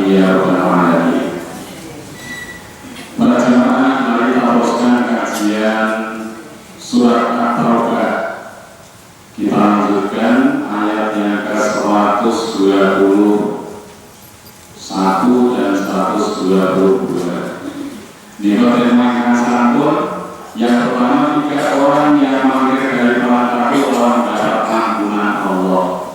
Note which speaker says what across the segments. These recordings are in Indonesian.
Speaker 1: ya rabbal alamin. Para jamaah, mari kita teruskan kajian surat At-Taubah. Kita lanjutkan ayat yang ke-121 dan 122. Di tema santun yang pertama, 3 orang yang mangkir dari melangkahi orang dapat ampunan Allah.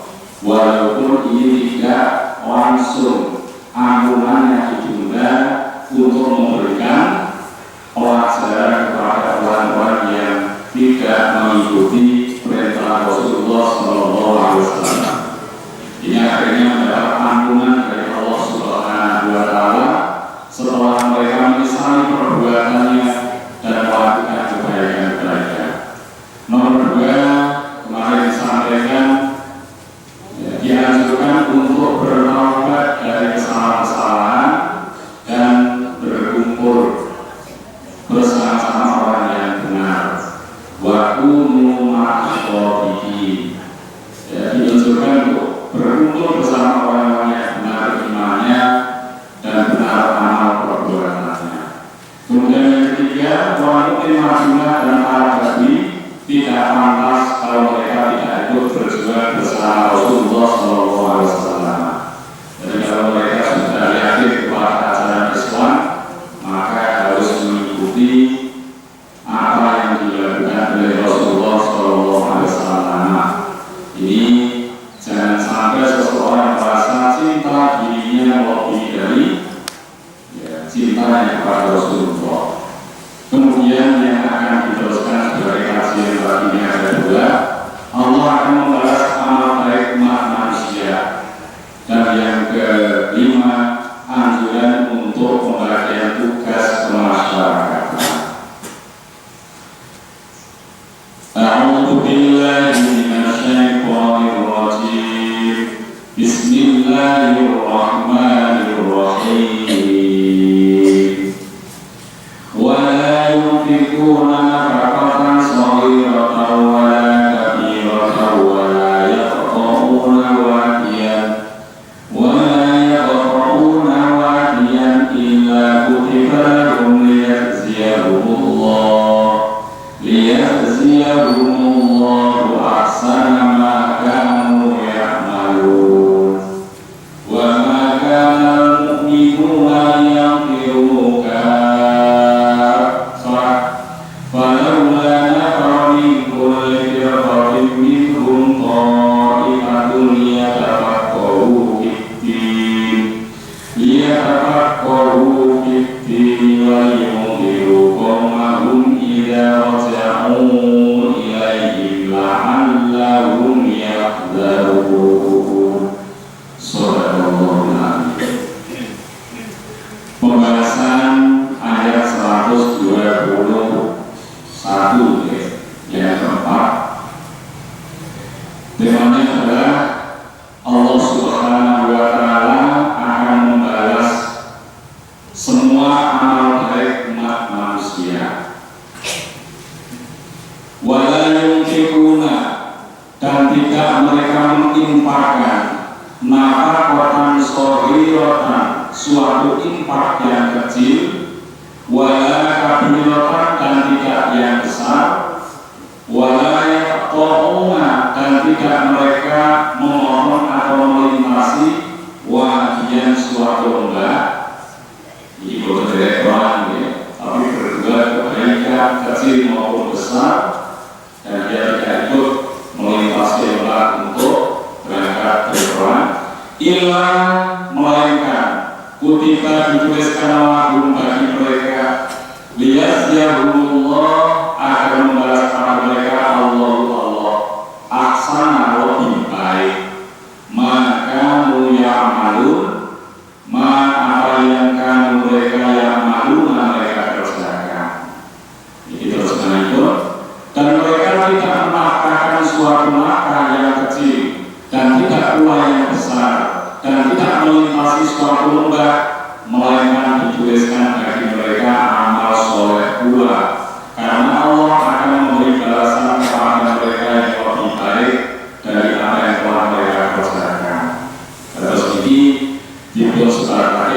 Speaker 1: Walaupun ini tidak langsung ampunan yang ditunda untuk memberikan pelajaran kepada orang-orang yang tidak mengikuti perintah Rasulullah SAW. Ini akhirnya mendapat ampunan dari Allah Subhanahu wa Ta'ala setelah mereka menyesali perbuatannya dan melakukan kebaikan-kebaikan. Nomor 2, kemarin disampaikan dianjurkan untuk bertaubat dari kesalahan-kesalahan dan berkumpul bersama-sama orang yang benar. Wa kunu ma'ash-shadiqin. Dianjurkan untuk berkumpul bersama orang-orang yang benar imannya dan benar amal perbuatannya. Kemudian yang ketiga, orang mukmin Madinah dan Al-Badi tidak pantas kalau mereka tidak ikut berjuang bersama Rasulullah SAW. Jadi kalau mereka sudah yakin kepada ajaran Islam, maka harus mengikuti apa yang dilakukan oleh Rasulullah SAW. Ini jangan sampai seseorang merasa cinta dirinya lebih dari cintanya kepada Rasulullah. Kemudian yang akan diteruskan sebagai kajian bagi ini adalah Allah akan membalas amal baik umat manusia. Dan yang kelima, anjuran untuk pembagian tugas kemasyarakatan. A'udzu billahi minasyaitonir rajim. Bismillahirrahmanirrahim. Wa la yunfiquna nafaqatan shaghiratan wa la kabiratan wa la yaqta'una wadiyan wa la yaqta'una wadiyan illa kutiba lahum liyajziyahumullahu ahsana ma kanu ya'malun. Wa ma kana al-mu'minuna yanfiru kaffah falawla nafara min kulli firqatin minhum ta'ifatun liyatafaqahu fid-din wa liyunziru qawmahum idza raja'u ilaihim la'allahum yahdharun. Shadaqallahul adzim. Pembahasan ayat 121 yang keempat. Temanya adalah Allah Subhanahu wa Ta'ala akan membalas semua amal baik umat manusia. Wala yunfiquna, dan tidak mereka menginfakkan nafaqatan shaghiratan, suatu infak yang kecil, wala kabiratan, dan tidak yang besar, wala yaqta'una, dan tidak mereka memohon atau melintasi wadiyan, suatu lembah. Ini bukan dari Quran ya, tapi berbuat kebaikan kecil maupun besar, dan dia tidak ikut melintasi lembah untuk berangkat berperang, illa melainkan kutiba dituliskan lahum bagi mereka liyajziyahumullah, agar membalas kepada mereka Allah ahsana, lebih baik, maka ya'malun, apa yang kan mereka ya'malun, mereka kerjakan. Ini terus melanjut. Dan mereka tidak menafkahkan suatu nafkah yang kecil, dan tidak pula yang besar, dan tidak melintasi suatu lembah, melainkan dituliskan bagi mereka amal soleh pula, karena Allah akan memberi balasan kepada mereka yang lebih baik dari apa yang telah mereka kerjakan. Terus ini di sebagai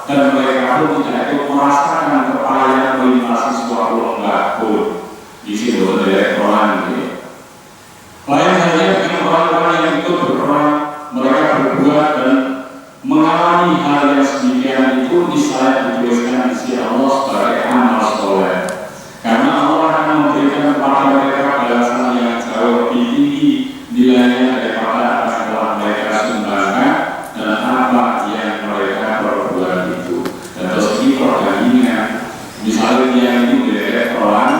Speaker 1: dan mereka pun tidak itu merasakan kepayahan melintasi sebuah lembah pun. Di situ ada orang ini. Lain halnya dengan orang-orang yang ikut berperang, mereka berbuat dan mengalami hal yang sedemikian itu bisa dituliskan di sisi Allah sebagai amal soleh. Karena Allah akan memberikan kepada mereka balasan yang jauh lebih tinggi nilainya daripada apa yang telah mereka sumbangkan dan apa yang mereka perbuat itu. Dan terus ini perbandingan, misalnya dia itu dari orang,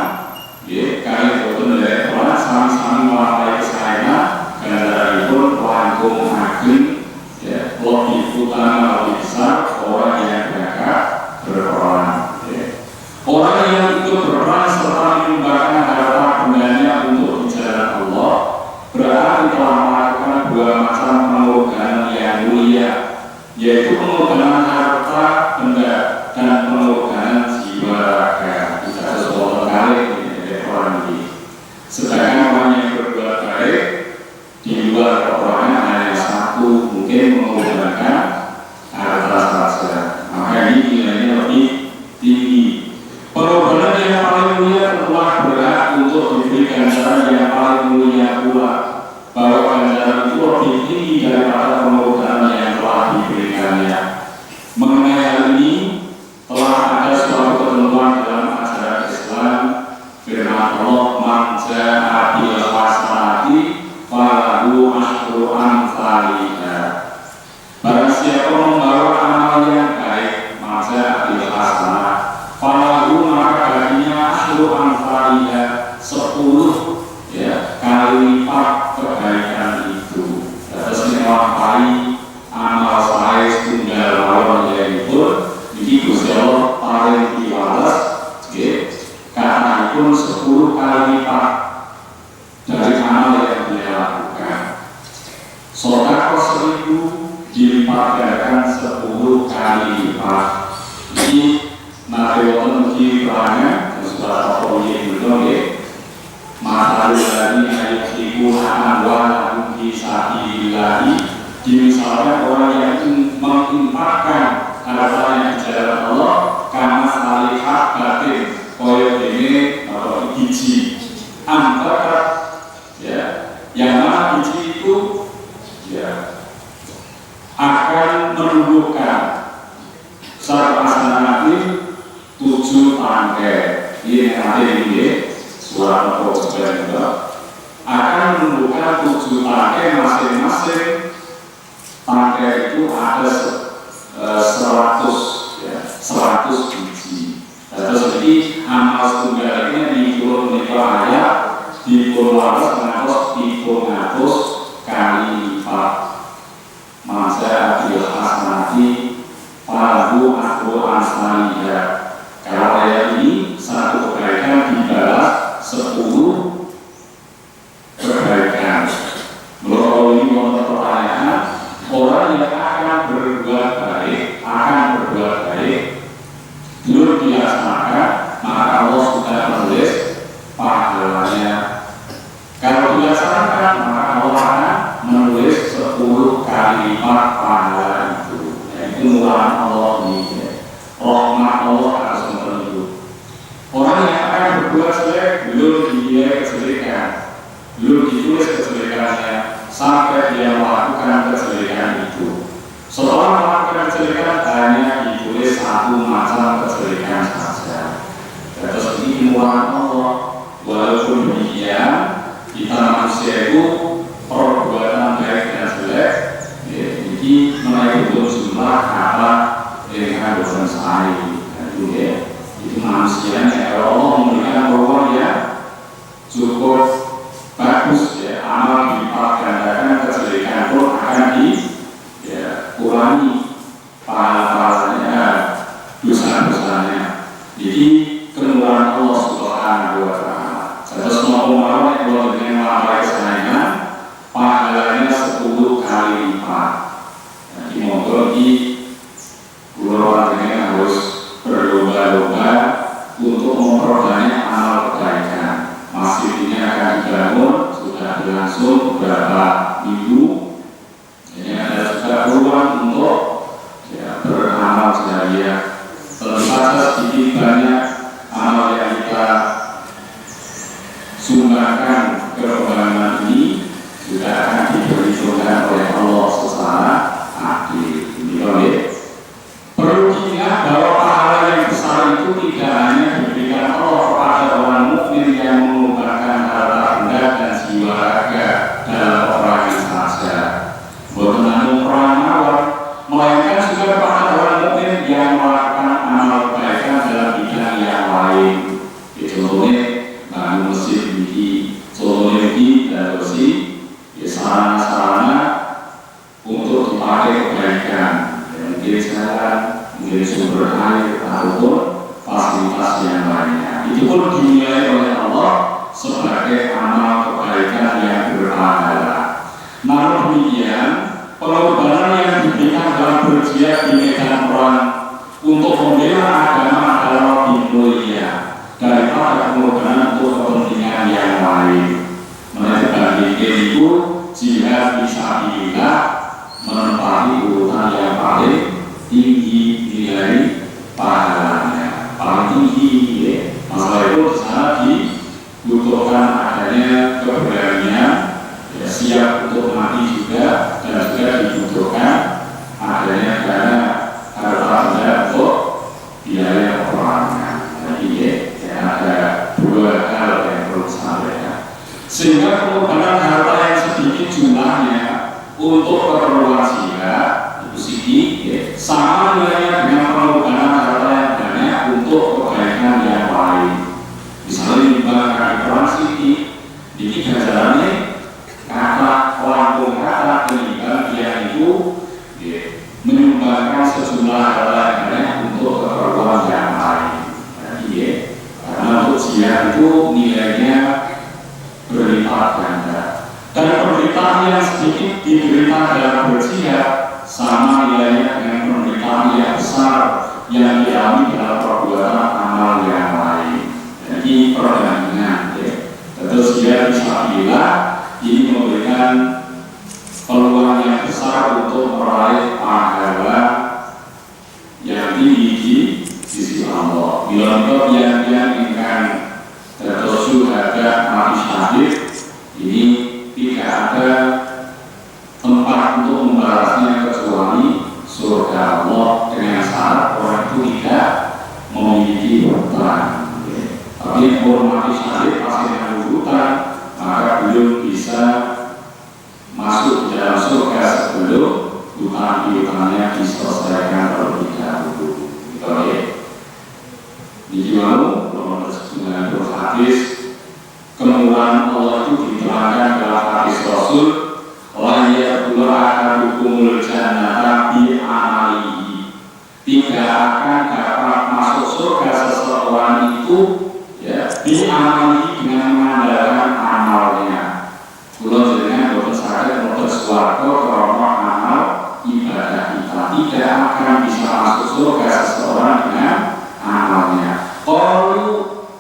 Speaker 1: kalian betul dari orang sami-sami melakukan kesalahan, karena itu langkung ageng, lebih utama lebih besar orang yang berangkat berperang. Orang yang ikut berperang serta menyumbangkan harta bendanya untuk di jalan Allah berarti telah melakukan dua macam pengorbanan yang mulia, yaitu pengorbanan harta benda dan pengorbanan jiwa raga. Bisa sesuatu kali dari orang ini. Sedangkan orang yang berbuat baik di luar peperangan hanya satu, mungkin mengorbankan harta saja. Maka ini nilainya lebih tinggi. Pengorbanan yang paling mulia telah berat untuk diberi ganjaran yang paling mulia pula, bahwa ganjaran itu lebih tinggi daripada pengorbanan yang telah diberikannya. Mengenai hal ini telah ada suatu ketentuan dalam ajaran Islam. Firman Allah, "Man jaa'a bil hasanati falahu asyru amsalihha." Barang siapa membawa amal yang baik, maka bil hasanah falahu, maka baginya asyru amsalihha, 10 kali lipat kebaikan itu. Terus melampaui amal saya tunggal lawan yaitu ini Gusti Allah paling diwales, karena pun 10 kali lipat dari amal yang dia lakukan. Sedekah 1000 dilipat gandakan 10 kali lipat. Ini nanti wonten uji perangan dan sudah terpilih betul ya. Mata dari ayat ibu amwal bisa dibilahi. Misalnya orang yang menginfakkan hartanya di jalan Allah karena salihah batin, koyok ini atau biji angkat yang mana biji itu akan menumbuhkan satu hasanati 7 tangkai. Ini nanti ini surat al-Qur'an juga akan menumbuhkan 7 tangkai, masing-masing tangkai itu ada 100 biji. Terus ini amal setunggal ini dikurung menikah ayat dikurung waras mengatos dikurung kali lipat. Masa bil hasanati falahu asyru amsalihha. Kalau ayat ini satu kebaikan dibalas 10 kebaikan. Kalau ini mau pertanyaan, orang yang akan berbuat baik belum dilaksanakan, maka Allah sudah menulis pahalanya. Kalau dilaksanakan, maka Allah akan menulis 10 kali lipat pahala itu. Itu murahan Allah ini. Rahmat Allah harus menerima. Orang yang akan berbuat jelek belum dinilai kejelekan, belum ditulis kejelekannya sampai dia melakukan kejelekan itu. Setelah melakukan kejelekan hanya ditulis satu macam kejelekan saja. Terus ini murahan Allah. Walaupun demikian, kita manusia itu perbuatan baik dan jelek ini menaikan jumlah kata dengan dosen saya. Itu manusia kalau Allah memberikan peluang yang cukup bagus amal dilipat gandakan, kejelekan pun akan dikurangi pahala-pahalanya, dosa-dosanya. Jadi kemurahan Allah Subhanahu wa Ta'ala. Terus mau kemarin kalau dengan melakukan kesalahan pahalanya 10 kali lipat. Jadi moga di orang ini harus berlomba-lomba untuk memperbanyak amal kebaikan. Masjid ini akan dibangun, sudah berlangsung beberapa minggu. Ini ada juga peluang untuk beramal jariah pakai kebaikan, mungkin jalan, mungkin sumber air ataupun fasilitas yang lainnya. Itu pun dinilai oleh Allah sebagai amal kebaikan yang berpahala. Namun demikian, pengorbanan yang diberikan dalam berjihad di medan perang untuk membela agama adalah lebih mulia daripada pengorbanan untuk kepentingan yang lain. Menurut itu, jihad fisabilillah menempati urutan yang paling tinggi nilai pahalanya, paling tinggi. Masalah itu di sana dibutuhkan adanya keberanian, siap untuk mati juga, dan juga dibutuhkan adanya dana harta benda untuk biaya peperangan. Jadi ada dua hal yang perlu disampaikan, sehingga pengorbanan harta yang sedikit jumlahnya untuk keperluan jihad itu sedikit, sama nilainya dengan pengorbanan harta yang banyak untuk kebaikan yang lain. Misalnya menyumbangkan perang sedikit, ini ganjarannya kata lampung kata penyumbang dia itu menyumbangkan sejumlah harta yang banyak untuk keperluan yang lain. Jadi karena untuk jihad itu nilainya berlipat ganda, dan pemberitaan yang sedikit diberikan dalam berjihad sama nilainya dengan pemberitaan yang besar yang dialami dalam perbuatan amal yang lain. Jadi perbandingan, terus jihad fisabilillah ini memberikan peluang yang besar untuk meraih pahala yang tinggi di sisi Allah. Bila yang ingkang terus syuhada mati syahid ini tidak ada tempat untuk membalasnya kecuali surga Allah, dengan syarat orang itu tidak memiliki hutang. Tapi kalau mati syahid pasti dengan hutang, maka belum bisa masuk di dalam surga sebelum hutang-hutangnya diselesaikan terlebih dahulu. Gitu ya. Jadi mau dengan hadis kemurahan Allah itu diterangkan dalam hadis Rasul, la yadkhulu ahadukumul jannata bi amalihi. Tidak akan dapat masuk surga seseorang itu bi amalihi dengan mengandalkan amalnya. Kalau dengan boten saged mboten swarga karena amal ibadah kita, tidak akan bisa masuk surga seseorang dengan amalnya. Kalau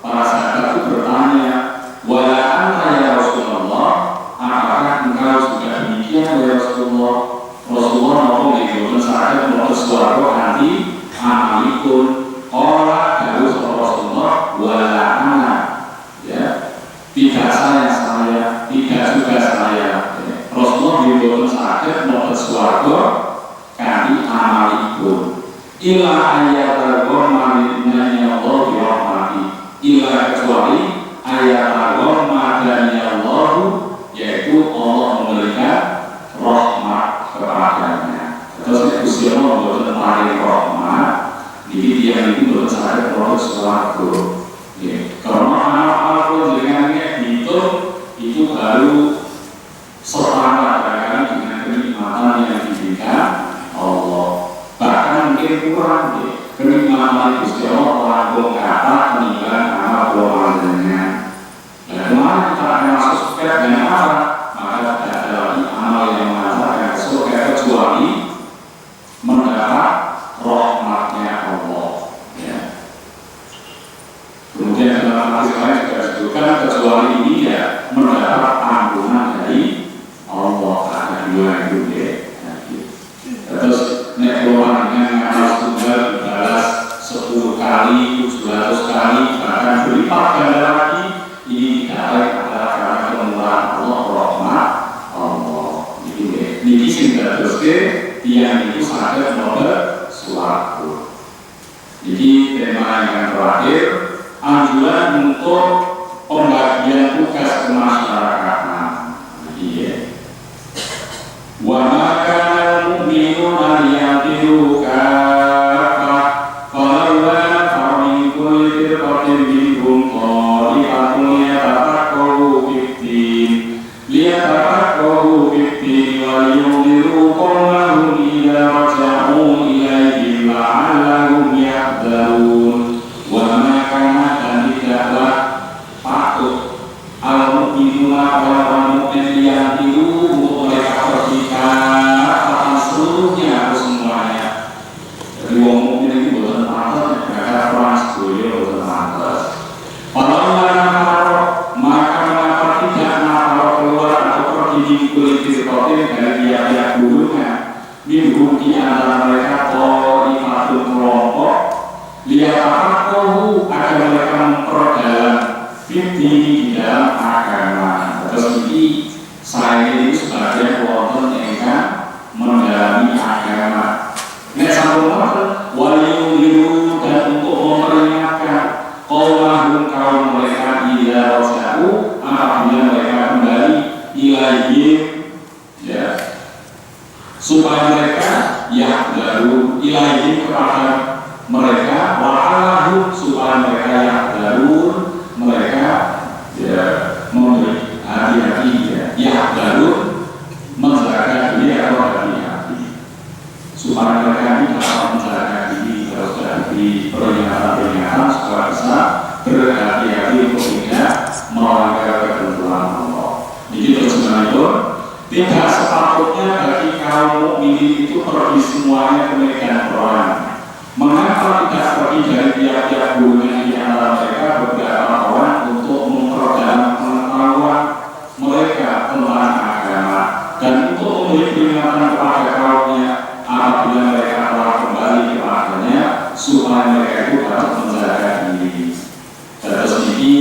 Speaker 1: para sahabat itu bertanya, wala anta ya Rasulullah, apakah engkau juga demikian ya Rasulullah? Rasulullah ngomong di boten saged mboten swarga nanti amalikun. Ora dawuh Rasulullah, wala ana, tidak saya, tidak juga saya. Rasulullah diboten saged mboten swarga kanthi amalipun. Ila ayat al-ghomani Allah dirahmati, ila kecuali ayat al-ghomani Allah, yaitu Allah memberikan rahmat kepadanya. Terus Gusti Allah mboten paring rahmat, jadi dia itu mboten saged mboten swarga. Karena amal-amal jenengan itu baru setara dengan kenikmatan yang diberikan Allah. Bahkan mungkin kurang kenikmatan Gusti Allah langsung kata peninggalan amal amal jenengan. Dan kemarin kita akan masuk surga dengan apa? Maka tidak ada lagi amal yang mengantarkan ke surga kecuali mendapat rahmatnya Allah. Kemudian dalam hadis lain juga disebutkan kecuali ini mendapat ampunan dari Allah. Ada dua itu Terus nek keluar dengan amal tunggal dibalas 10 kali, 700 kali, bahkan berlipat ganda lagi. Ini tidak adalah karena kemurahan Allah, rahmat Allah. Ini sehingga terus tiang itu sangat menobat suatu. Jadi tema yang terakhir, anjuran untuk pembagian tugas kemasyarakatan. Wa maka mu'minuna liyatiru kafah falawla famin kulli firqatin minhum ta'ifatun yatafaqahu fid-din wa liyunziru qawmahum minhum di antara mereka thaifatun kelompok liyatafaqahu agar mereka memperdalam fikih di dalam agama. Terus ini saya ini sebagai wonten ingkang mendalami agama. Nek sampun wonten waliyuliru dan untuk memperingatkan qaumahum kaum mereka ila raja'u apabila mereka kembali ilaihim, ya, supaya mereka baru ilaihim kepada mereka wa'alahum supaya mereka baru mereka memberi hati-hati baru menjaga diri atau hati-hati supaya mereka tidak menjaga diri terus dari peringatan-peringatan supaya bisa berhati-hati untuk tidak melanggar ketentuan Allah. Jadi itu tidak sepatutnya bagi kaum mukminin itu pergi semuanya ke medan perang. Mengapa tidak pergi dari tiap-tiap golongan di antara mereka beberapa orang untuk memperdalam pengetahuan mereka tentang agama dan untuk memberi peringatan kepada kaumnya apabila mereka telah kembali kepadanya supaya mereka itu dapat menjaga diri. Terus ini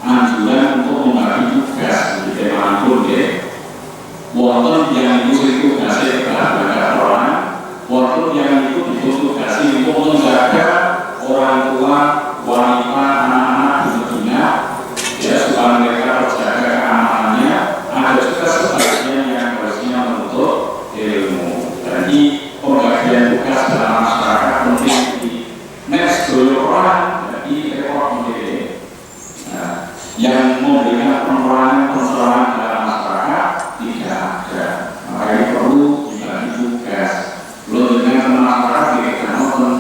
Speaker 1: anjuran untuk membagi tugas di tema pun wonten yang itu tugasnya kepada orang, wonten yang itu ditugasi untuk menjaga orang tua, wanita, anak-anak di Medina, ya supaya mereka terjaga keamanannya. Ada juga sebagian yang harusnya menuntut ilmu. Jadi pembagian tugas dalam masyarakat penting di next orang, jadi repot ini. Yang memberikan penerangan pencerahan dalam masyarakat tidak ada. Maka ini perlu dibagi tugas. Belum dengan masyarakat kita nonton,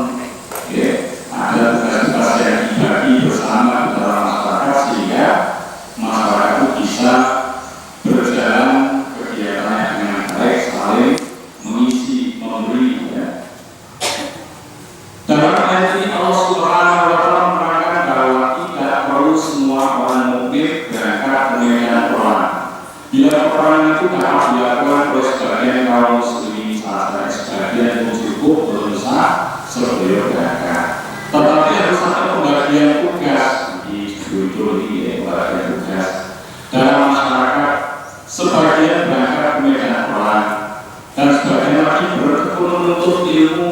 Speaker 1: ada tugas-tugas yang dibagi bersama di dalam masyarakat sehingga masyarakat itu bisa berjalan kegiatannya dengan baik, saling mengisi, memberi. Dalam ayat ini Allah Subhanahu wa Ta'ala menerangkan bahwa tidak perlu semua orang mukmin berangkat ke medan perang. Bila peperangan itu dapat dilakukan oleh sebagian kaum muslimin saja, sebagian yang cukup berusaha sebelum berangkat. Tetapi harus ada pembagian tugas di judul ini, pembagian tugas dalam masyarakat. Sebagian berangkat ke medan perang dan sebagian lagi bertekun menuntut ilmu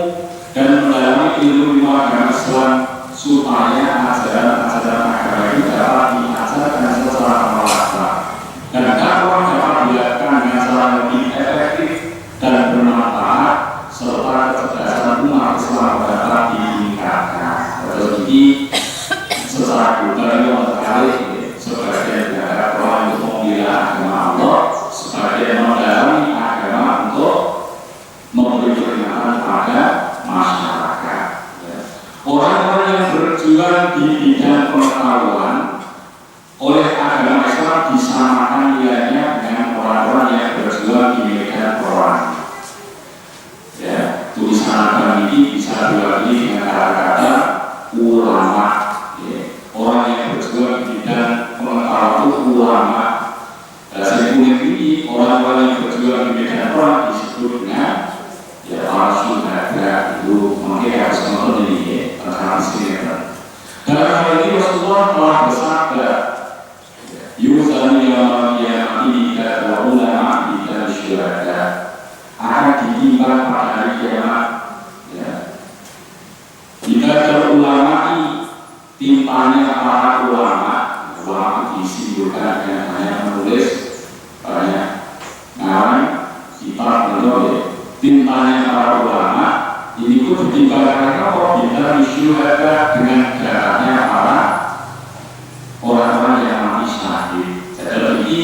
Speaker 1: dan mendalami ilmu agama Islam supaya ajaran-ajaran agama itu dapat diajarkan secara merata dan dakwah dapat dilakukan dengan cara lebih efektif dan bermanfaat serta kecerdasan umat Islam dapat ditingkatkan. Jadi secara global yang terkali sebagian negara orang untuk membela agama Allah, sebagian mendalami agama untuk memberi peringatan kepada masyarakat. Orang-orang yang berjuang di bidang pengetahuan oleh agama Islam disamakan nilainya dengan orang-orang yang berjuang di medan perang. Tulisan agama ini bisa diwakili dengan kata-kata ulama. Orang yang berjuang di bidang pengetahuan itu ulama. Saya kuning ini orang-orang yang berjuang di medan perang disebut dengan para syuhada. Itu makanya harus menonton ini tentang sinetron. Dalam hal ini Rasulullah telah bersabda, "Yuzani yaumil qiyamati dan ulama dan syuhada akan ditimbang pada hari kiamat." Jika ulama timpanya para ulama disimbolkan dengan banyak menulis, banyak ngarang, kitab, timpanya para ulama ini pun ditimbangkan apa? Bila syuhada dengan darahnya para orang-orang yang mati syahid. Jadi ini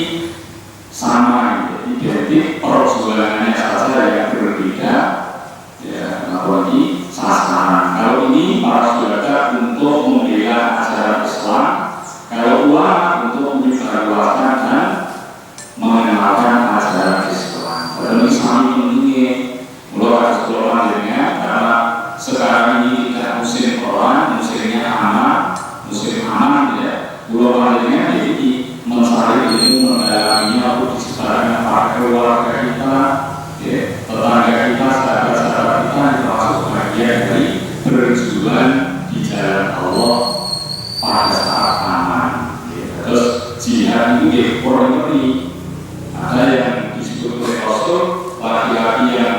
Speaker 1: sama, identik, perjuangannya saja yang berbeda. Apalagi sasaran. Kalau ini para syuhada untuk membela ajaran Islam, kalau ulama untuk menyebarluaskan dan mengenalkan ajaran Islam. Dan Islam ini mulai harus dengan karena sekarang ini tidak musim perang, musimnya aman, musim aman ya. Mulai dengan jadi mencari ilmu mendalaminya untuk disebarkan pada keluarga kita, tetangga kita, sahabat-sahabat kita termasuk bagian dari berjuang di jalan Allah pada saat aman. Terus jihad itu ya orang ini ada yang disebut oleh Rasul laki-laki yang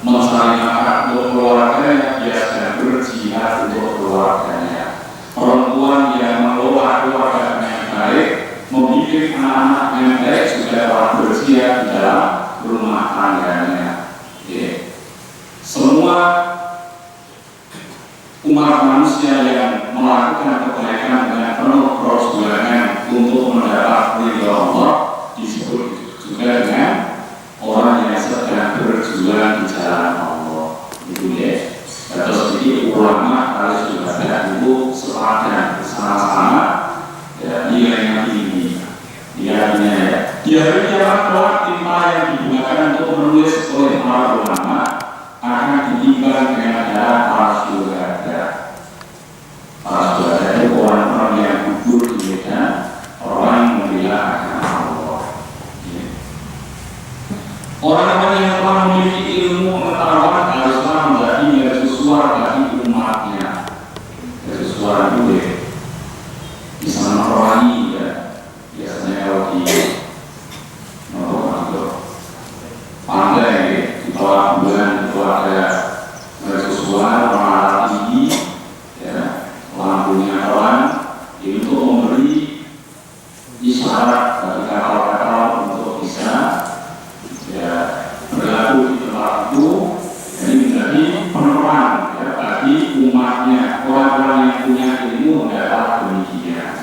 Speaker 1: mencari nafkah untuk keluarganya, dia sedang berjihad untuk keluarganya. Perempuan yang mengelola keluarga yang baik, membimbing anak-anak yang baik juga telah berjihad di dalam rumah tangganya. Semua umat manusia yang melakukan kebaikan dengan penuh perjuangan untuk mendapat ridha Allah disebut juga dengan orang yang sedang berjuang di jalan Allah. Itu ya. Terus jadi ulama harus juga untuk sepadan bersama-sama ya, nilainya tinggi. Nilainya ya. Di hari kiamat kelak tinta yang digunakan untuk menulis oleh para ulama akan ditimbang dengan darah para syuhada. Para syuhada itu orang-orang yang gugur di medan orang membela agama Allah. Orang-orang yang telah memiliki ilmu pengetahuan haruslah menjadi mercusuar bagi umatnya. Mercusuar itu ya bisa menerangi ya. Biasanya kalau di pandai ya, di bawah bulan itu ada mercusuar warna tinggi ya, lampunya terang itu untuk memberi isyarat bagi kapal-kapal untuk bisa ya berlaku di tempat itu. Jadi menjadi penerang ya, bagi umatnya, orang-orang yang punya ilmu adalah demikian.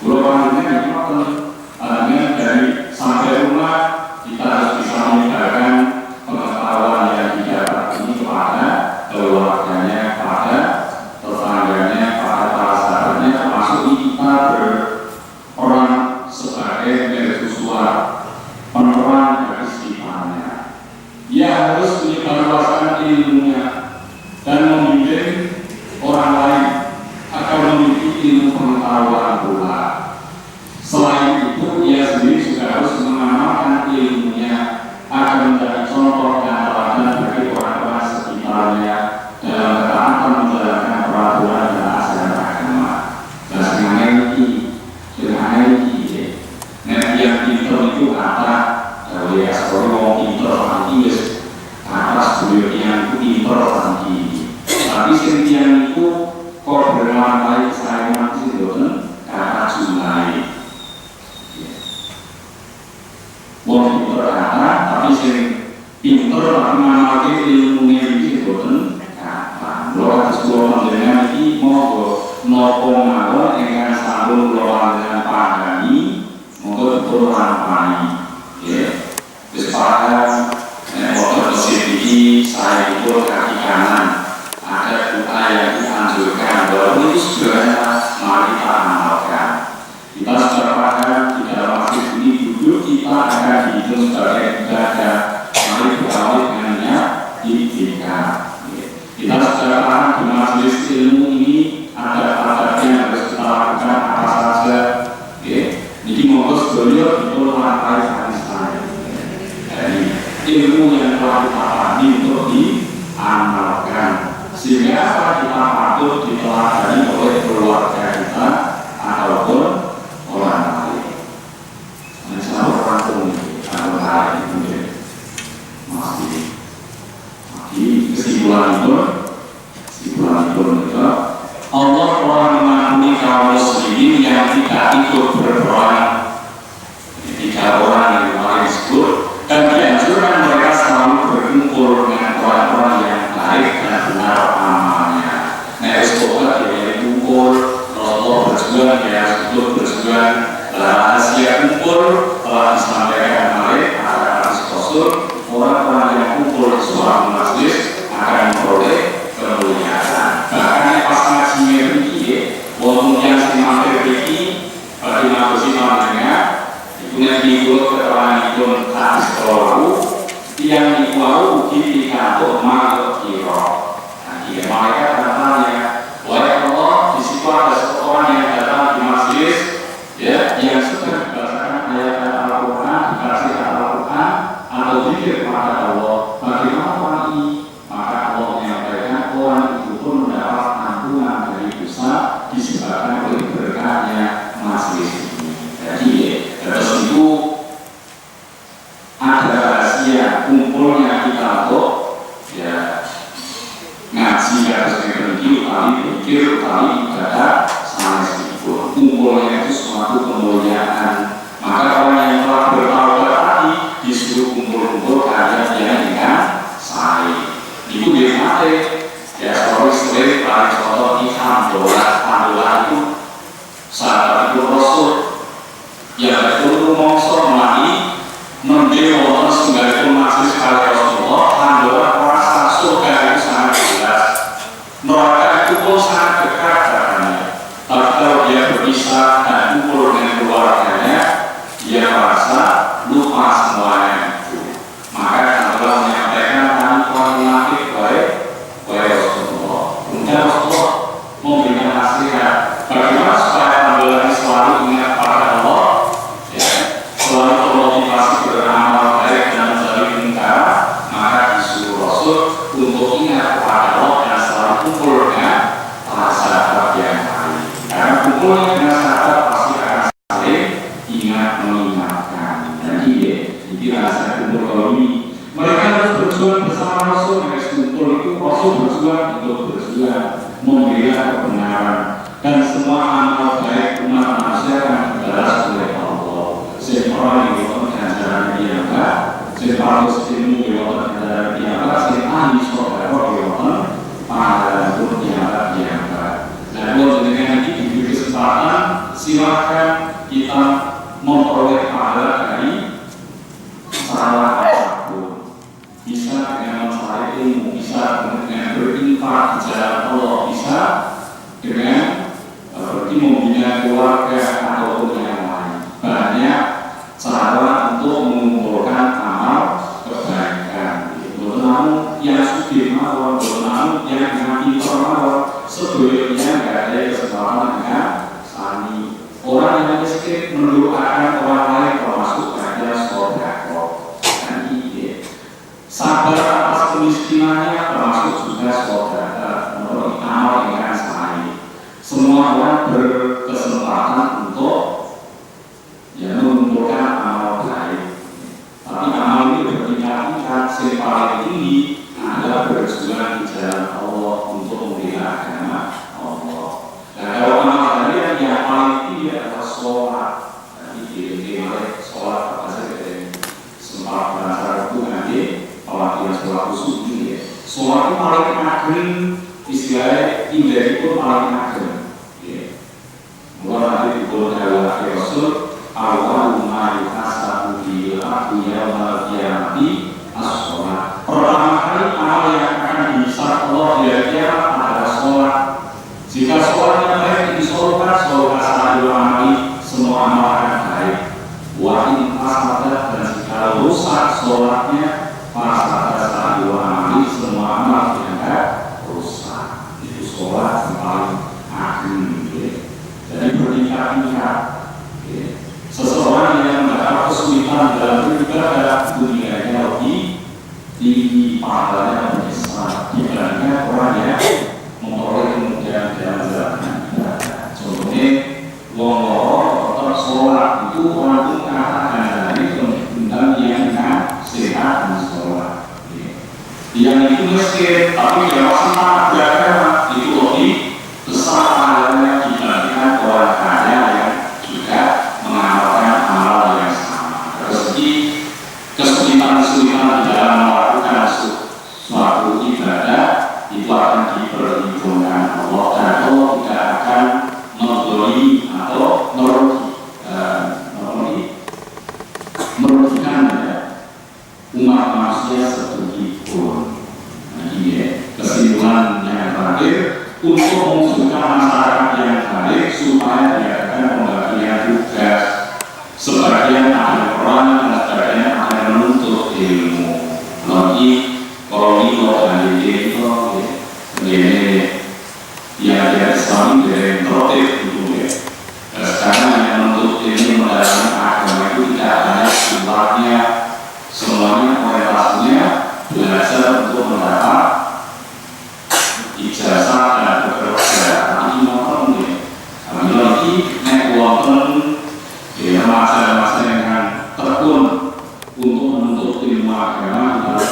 Speaker 1: Golongan ini dari sampai rumah kita harus bisa meninggalkan pengetahuan yang didapat ini kepada keluarganya, kepada tetangganya, kepada para sahabatnya, termasuk kita berperan sebagai mercusuar penerang dari sekitarnya. Dia harus menyebarluaskan ilmunya dan membimbing orang lain agar memiliki ilmu pengetahuan pula. Selain itu, ia sendiri juga harus mengamalkan ilmunya agar menjadi contoh dan teladan bagi orang-orang sekitarnya dalam ketaatan menjalankan peraturan dan ajaran agama. Dan dengan ini, yang pintar itu kata dari asal orang pintar nanti atas beliau yang pintar nanti. Tapi sentian itu kok bermanfaat saya nanti dosen kata jumlahi. Wong pinter kata, tapi sing pinter tapi mengalami ilmunya ini dosen kata. Lo harus keluar dengan ini mau nopo mawon dengan sambung keluar dengan pahami, mau betul rampani. Kesepakatan motor mesin ini saya ukur kaki kanan. Ada duta yang dianjurkan bahwa itu sebenarnya mari kita amalkan. Kita sudah paham di dalam masjid ini duduk kita akan dihitung sebagai ibadah. Mari berawal dengannya ibadah. Kita sudah paham di majelis ilmu ini ada adabnya yang harus kita lakukan apa saja. Jadi monggo sebelum itu lantai hadis saya. Jadi ilmu yang telah kita pahami untuk diamalkan. Sehingga apa kita patut diteladani oleh keluarga kita ataupun orang lain. Misalnya orang atau lain mungkin masih kesimpulan itu Allah telah mengampuni kaum muslimin yang tidak ikut berperang. 3 orang yang paling disebut dan dianjurkan mereka selalu berkumpul dengan orang-orang yang baik dan benar amalnya. Sekolah dia kumpul, Rasulullah berjuang, dia ikut berjuang, rahasia kumpul telah disampaikan oleh para Rasul. Orang-orang yang kumpul di suatu masjid akan memperoleh kemuliaan. Bahkan pas ngaji ini, walaupun yang semakin tinggi, bagi manusia namanya, punya diikut keterangan itu hadis kalau yang dikuau ketika untuk makhluk kiro. Nah, mereka bertanya, wahai Allah, di situ ada seorang yang datang di masjid, ya, yang sudah dibacakan ayat Al-Quran, dikasih Al-Quran, atau zikir kepada Allah. Maka berkumpulnya kita untuk ya ngaji harus berpikir, utawi ibadah sanes itu. Kumpulnya itu suatu kemuliaan. Maka orang yang telah bertaubat tadi disuruh kumpul-kumpul kalian yang dengan saya. Itu dia mati. Ya sore-sore paling contoh di Handola itu saat itu Rasul yang itu mongso melani mendewa sebagai masjid kali Rasulullah. Handola merasa surga itu sangat jelas, neraka itu pun sangat dekat katanya. Tapi kalau dia berpisah dan kumpul dengan keluarganya, dia merasa lupa semuanya itu. Maka Handola menyampaikan kami telah melatih baik Rasulullah. Kemudian Rasulullah memberikan nasihat bagaimana supaya Handola ini selalu ingat pada Allah, ya, selalu termotivasi beramal baik dan menjadi mungkar. Maka disuruh Rasul untuk ingat kepada Allah dan selalu kumpul dengan para sahabat yang lain. Karena kumpulnya dengan sahabat pasti akan saling ingat mengingatkan. Jadi itu rasa kumpul kalau ini mereka harus berjuang bersama Rasul. Mereka kumpul itu Rasul berjuang untuk berjuang membela kebenaran dan semua amal baik umat manusia akan dibalas oleh Allah. Orang yang dilakukan ganjaran dia enggak, harus ilmu dilakukan ganjaran dia enggak, ahli saudara dilakukan pahala pun dia enggak. Dan kalau dengan ini diberi kesempatan, silakan kita memperoleh pahala dari salah apapun. Bisa dengan mencari ilmu, bisa dengan berinfak di jalan Allah, bisa dengan membina keluarga ataupun yang lain. Banyak cara untuk mengumpulkan amal kebaikan. Namun yang sudah mawon, namun yang mati mawon, sebenarnya nggak ada kesempatan dengan sani. Orang yang miskin mendoakan orang lain termasuk bagian sodako. Dan ini sabar atas kemiskinannya termasuk juga sodako. Menurut amal dengan sani. Semua orang berkesempatan untuk mengumpulkan amal baik. Tapi amal ini bertingkat-tingkat. Yang paling tinggi adalah berjuang di jalan Allah untuk membela agama Allah. Dan kalau amal kalian yang paling tinggi adalah sholat. Jadi diri-diri sholat apa saja dari sempat belajar itu nanti pelatihan sholat khusus ini. Sholat itu paling ageng, istilahnya indah itu paling ageng. Mulai nanti dibuat oleh Rasul awal ma'ikasabu bil aku yawmal qiyamati as-sholat. Pertama kali amal yang akan dihisab Allah di hari kiamat adalah sholat. Jika sholatnya baik disolkan, sholat sahih amali, semua amal akan baik. Wa in fasada, dan jika rusak sholatnya, fasada sahih amali, semua amal dianggap rusak. Itu sholat yang paling agung. Jadi bertingkat-tingkat. Seseorang yang mendapat kesulitan dalam beribadah dunianya lebih tinggi pahalanya lebih besar dibandingkan orang yang memperoleh kemudian dalam menjalankan ibadah. Contohnya, wong loro tetap sholat itu orang pun katakan dari kemudian yang sehat dan sholat. Yang itu miskin tapi dia masih sangat beragama, itu lebih besar pahalanya dibandingkan orang kaya yang juga mengamalkan amal yang sama. Rezeki kesulitan-kesulitan di dalam melakukan suatu ibadah itu akan diperhitungkan Allah, dan Allah tidak akan mendolimi atau merugikan umat manusia sedikit pun. Nah, ini kesimpulan yang terakhir untuk mewujudkan masyarakat yang baik supaya diadakan pembagian tugas. Sebagian ada peran dan sebagian ada menuntut ilmu. Lagi kalau ini dan ini yang dia Islam dari protek itu ya. Sekarang yang menuntut ilmu mendalami agama itu tidak hanya sifatnya, semuanya orientasinya belajar untuk mendapat ijazah dan bekerja. Ini nonton ya. Kami lagi naik wonten di masa-masa yang tekun untuk menuntut ilmu agama di dalam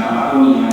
Speaker 1: siapapun yang